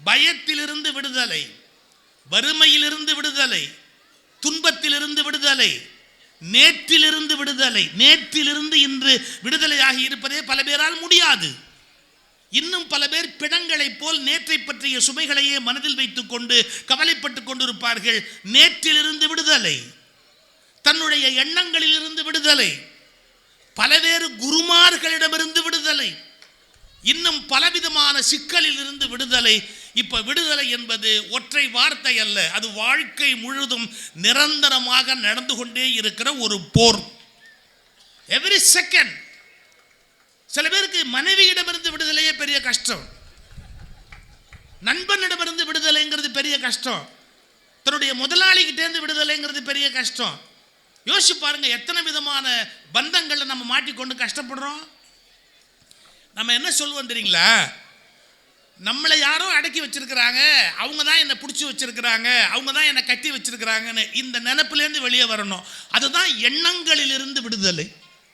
பயத்திலிருந்து விடுதலை, வறுமையிலிருந்து விடுதலை, துன்பத்திலிருந்து விடுதலை, நேற்றிலிருந்து விடுதலை. நேற்றிலிருந்து இன்று விடுதலையாகி இருப்பதே பல பேரால் முடியாது. இன்னும் பல பேர் பிணங்களைப் போல் நேற்றை பற்றிய சுமைகளையே மனதில் வைத்துக் கொண்டு கவலைப்பட்டு கொண்டிருப்பார்கள். நேற்றிலிருந்து விடுதலை, தன்னுடைய எண்ணங்களிலிருந்து விடுதலை, பலவேறு குருமார்களிடமிருந்து விடுதலை, இன்னும் பலவிதமான சிக்கலில் இருந்து விடுதலை. இப்ப விடுதலை என்பது ஒற்றை வார்த்தை அல்ல, அது வாழ்க்கை முழுதும் நிரந்தரமாக நடந்து கொண்டே இருக்கிற ஒரு போர். Every second. சில பேருக்கு மனைவியிடமிருந்து விடுதலையே பெரிய கஷ்டம், நண்பனிடமிருந்து விடுதலைங்கிறது பெரிய கஷ்டம், தன்னுடைய முதலாளிகிட்டேருந்து விடுதலைங்கிறது பெரிய கஷ்டம். யோசிச்சு பாருங்க, எத்தனை விதமான பந்தங்களை நம்ம மாட்டிக்கொண்டு கஷ்டப்படுறோம். நம்ம என்ன சொல்லுவோம் தெரியுங்களா? நம்மளை யாரோ அடக்கி வச்சிருக்கிறாங்க, அவங்க தான் என்னை பிடிச்சி வச்சிருக்கிறாங்க, அவங்க தான் என்னை கட்டி வச்சிருக்கிறாங்கன்னு இந்த நினைப்பிலேருந்து வெளியே வரணும். அதுதான் எண்ணங்களிலிருந்து விடுதலை.